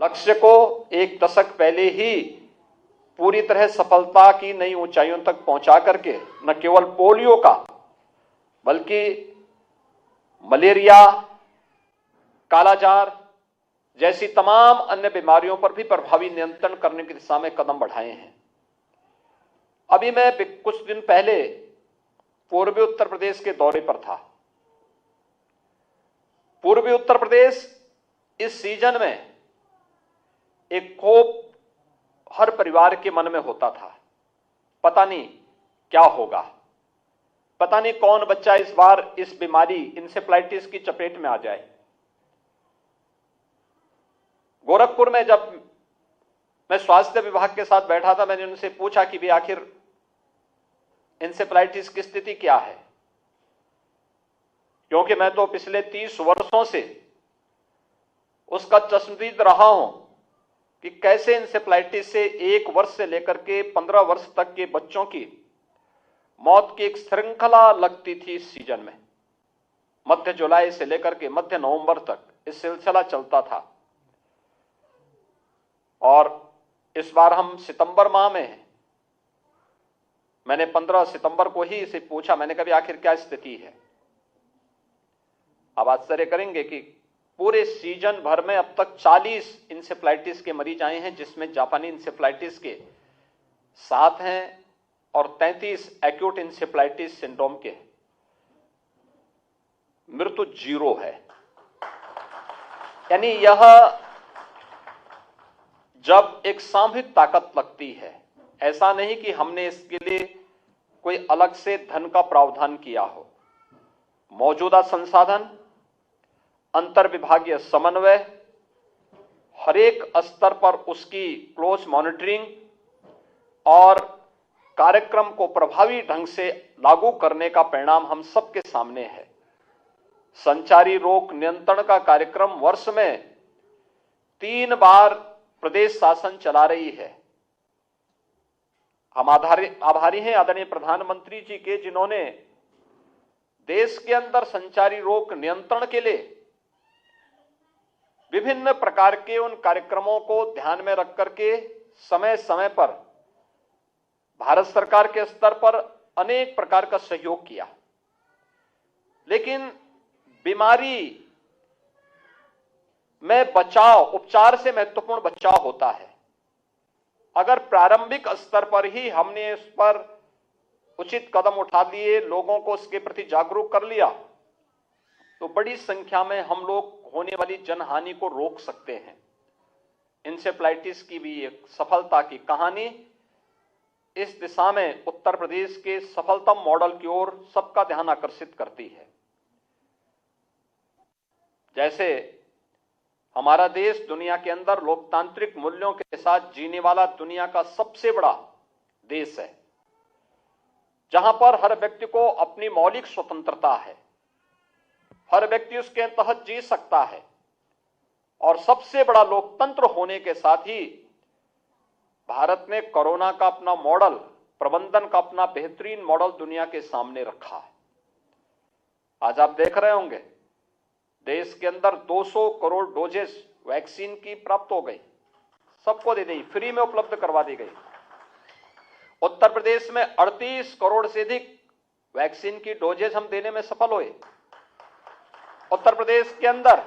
लक्ष्य को एक दशक पहले ही पूरी तरह सफलता की नई ऊंचाइयों तक पहुंचा करके न केवल पोलियो का बल्कि मलेरिया, कालाजार जैसी तमाम अन्य बीमारियों पर भी प्रभावी नियंत्रण करने की दिशा में कदम बढ़ाए हैं। अभी मैं कुछ दिन पहले पूर्वी उत्तर प्रदेश के दौरे पर था। पूर्वी उत्तर प्रदेश इस सीजन में एक खौफ हर परिवार के मन में होता था। पता नहीं क्या होगा, पता नहीं कौन बच्चा इस बार इस बीमारी इंसेफ्लाइटिस की चपेट में आ जाए। गोरखपुर में जब मैं स्वास्थ्य विभाग के साथ बैठा था, मैंने उनसे पूछा कि भी आखिर इंसेफ्लाइटिस की स्थिति क्या है, क्योंकि मैं तो पिछले 30 वर्षों से उसका चश्मदीद रहा हूं कि कैसे इंसेफ्लाइटिस से 1 वर्ष से लेकर के 15 वर्ष तक के बच्चों की मौत की एक श्रृंखला लगती थी। इस सीजन में मध्य जुलाई से लेकर के मध्य नवंबर तक इस सिलसिला चलता था। और इस बार हम सितंबर माह में हैं। मैंने 15 सितंबर को ही इसे पूछा, मैंने कहा आखिर क्या स्थिति है। आप आश्चर्य करेंगे कि पूरे सीजन भर में अब तक 40 इंसेफ्लाइटिस के मरीज आए हैं, जिसमें जापानी इंसेफ्लाइटिस के 7 हैं और 33 एक्यूट इंसेफ्लाइटिस सिंड्रोम के। मृत्यु 0 है। यानी यह जब एक सामूहिक ताकत लगती है, ऐसा नहीं कि हमने इसके लिए कोई अलग से धन का प्रावधान किया हो। मौजूदा संसाधन, अंतर विभागीय समन्वय, हर एक स्तर पर उसकी क्लोज मॉनिटरिंग और कार्यक्रम को प्रभावी ढंग से लागू करने का परिणाम हम सबके सामने है। संचारी रोग नियंत्रण का कार्यक्रम वर्ष में 3 बार प्रदेश शासन चला रही है। हम आभारी हैं आदरणीय प्रधानमंत्री जी के, जिन्होंने देश के अंदर संचारी रोग नियंत्रण के लिए विभिन्न प्रकार के उन कार्यक्रमों को ध्यान में रख करके समय समय पर भारत सरकार के स्तर पर अनेक प्रकार का सहयोग किया। लेकिन बीमारी में बचाव, उपचार से महत्वपूर्ण बचाव होता है। अगर प्रारंभिक स्तर पर ही हमने इस पर उचित कदम उठा लिए, लोगों को इसके प्रति जागरूक कर लिया, तो बड़ी संख्या में हम लोग होने वाली जनहानि को रोक सकते हैं। इंसेफ्लाइटिस की भी एक सफलता की कहानी इस दिशा में उत्तर प्रदेश के सफलतम मॉडल की ओर सबका ध्यान आकर्षित करती है। जैसे हमारा देश दुनिया के अंदर लोकतांत्रिक मूल्यों के साथ जीने वाला दुनिया का सबसे बड़ा देश है, जहां पर हर व्यक्ति को अपनी मौलिक स्वतंत्रता है, हर व्यक्ति उसके तहत जी सकता है, और सबसे बड़ा लोकतंत्र होने के साथ ही भारत ने कोरोना का अपना मॉडल, प्रबंधन का अपना बेहतरीन मॉडल दुनिया के सामने रखा है। आज आप देख रहे होंगे देश के अंदर 200 करोड़ डोजेस वैक्सीन की प्राप्त हो गई, सबको दे दी, फ्री में उपलब्ध करवा दी गई। उत्तर प्रदेश में 38 करोड़ से अधिक वैक्सीन की डोजेस हम देने में सफल हुए। उत्तर प्रदेश के अंदर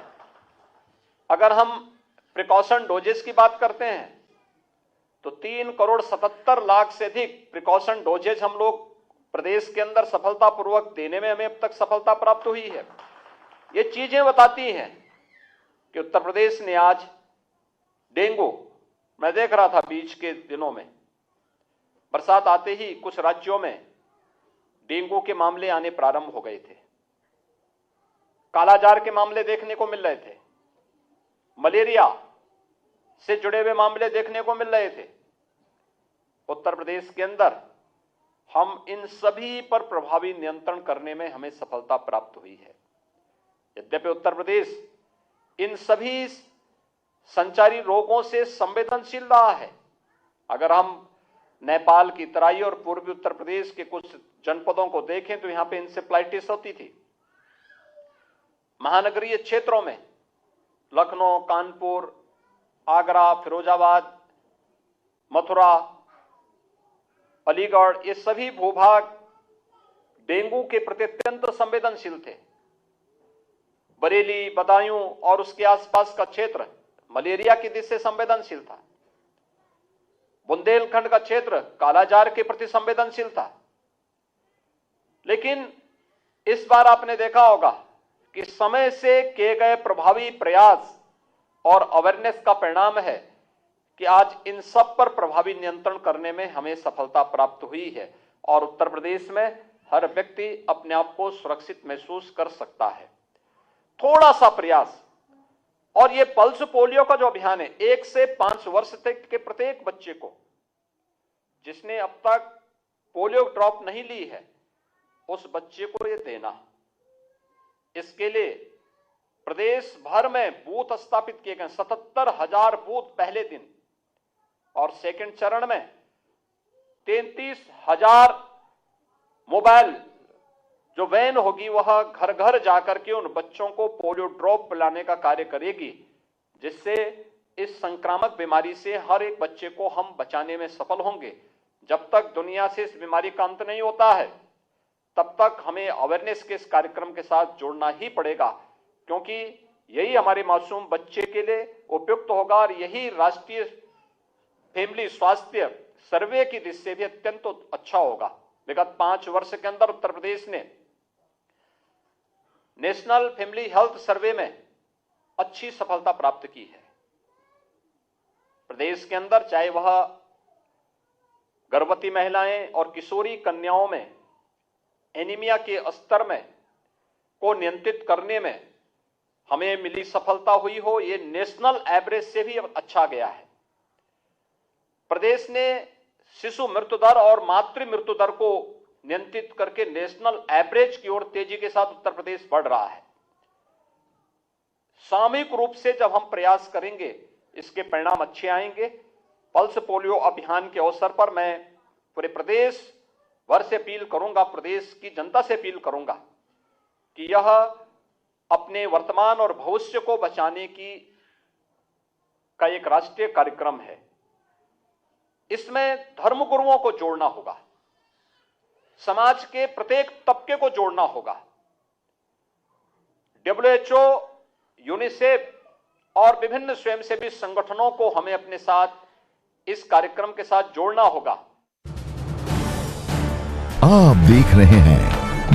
अगर हम प्रिकॉशन डोजेस की बात करते हैं तो 3 करोड़ 77 लाख से अधिक प्रिकॉशन डोजेज हम लोग प्रदेश के अंदर सफलतापूर्वक देने में हमें अब तक सफलता प्राप्त हुई है। ये चीजें बताती हैं कि उत्तर प्रदेश ने आज डेंगू, मैं देख रहा था बीच के दिनों में बरसात आते ही कुछ राज्यों में डेंगू के मामले आने प्रारंभ हो गए थे, कालाजार के मामले देखने को मिल रहे थे, मलेरिया से जुड़े हुए मामले देखने को मिल रहे थे। उत्तर प्रदेश के अंदर हम इन सभी पर प्रभावी नियंत्रण करने में हमें सफलता प्राप्त हुई है। यद्यपि उत्तर प्रदेश इन सभी संचारी रोगों से संवेदनशील रहा है। अगर हम नेपाल की तराई और पूर्वी उत्तर प्रदेश के कुछ जनपदों को देखें तो यहां पे इंसेफ्लाइटिस होती थी। महानगरीय क्षेत्रों में लखनऊ, कानपुर, आगरा, फिरोजाबाद, मथुरा, अलीगढ़, ये सभी भूभाग डेंगू के प्रति अत्यंत संवेदनशील थे। बरेली, बदायूं और उसके आसपास का क्षेत्र मलेरिया की दृष्टि से संवेदनशील था। बुंदेलखंड का क्षेत्र कालाजार के प्रति संवेदनशील था। लेकिन इस बार आपने देखा होगा कि समय से किए गए प्रभावी प्रयास और अवेयरनेस का परिणाम है कि आज इन सब पर प्रभावी नियंत्रण करने में हमें सफलता प्राप्त हुई है और उत्तर प्रदेश में हर व्यक्ति अपने आप को सुरक्षित महसूस कर सकता है। थोड़ा सा प्रयास, और ये पल्स पोलियो का जो अभियान है, 1 से 5 वर्ष तक के प्रत्येक बच्चे को जिसने अब तक पोलियो ड्रॉप नहीं ली है, उस बच्चे को ये देना। इसके लिए प्रदेश भर में बूथ स्थापित किए गए, 77,000 बूथ पहले दिन, और सेकंड चरण में 33,000 मोबाइल जो वैन होगी वह घर घर जाकर के उन बच्चों को पोलियो ड्रॉप पिलाने का कार्य करेगी, जिससे इस संक्रामक बीमारी से हर एक बच्चे को हम बचाने में सफल होंगे। जब तक दुनिया से इस बीमारी का अंत नहीं होता है, तब तक हमें अवेयरनेस के इस कार्यक्रम के साथ जुड़ना ही पड़ेगा, क्योंकि यही हमारे मासूम बच्चे के लिए उपयुक्त होगा और यही राष्ट्रीय फैमिली स्वास्थ्य सर्वे की दृष्टि से भी अत्यंत अच्छा होगा। विगत 5 वर्ष के अंदर उत्तर प्रदेश ने नेशनल फैमिली हेल्थ सर्वे में अच्छी सफलता प्राप्त की है। प्रदेश के अंदर चाहे वह गर्भवती महिलाएं और किशोरी कन्याओं में एनीमिया के स्तर में को नियंत्रित करने में हमें मिली सफलता हुई हो, ये नेशनल एवरेज से भी अच्छा गया है। प्रदेश ने शिशु मृत्यु दर और मातृ मृत्यु दर को नियंत्रित करके नेशनल एवरेज की ओर तेजी के साथ उत्तर प्रदेश बढ़ रहा है। सामूहिक रूप से जब हम प्रयास करेंगे, इसके परिणाम अच्छे आएंगे। पल्स पोलियो अभियान के अवसर पर मैं पूरे प्रदेश भर से अपील करूंगा, प्रदेश की जनता से अपील करूंगा कि यह अपने वर्तमान और भविष्य को बचाने का एक राष्ट्रीय कार्यक्रम है। इसमें धर्मगुरुओं को जोड़ना होगा, समाज के प्रत्येक तबके को जोड़ना होगा। WHO, यूनिसेफ और विभिन्न स्वयंसेवी संगठनों को हमें अपने साथ इस कार्यक्रम के साथ जोड़ना होगा। आप देख रहे हैं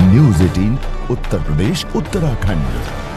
न्यूज़ 18 उत्तर प्रदेश उत्तराखंड।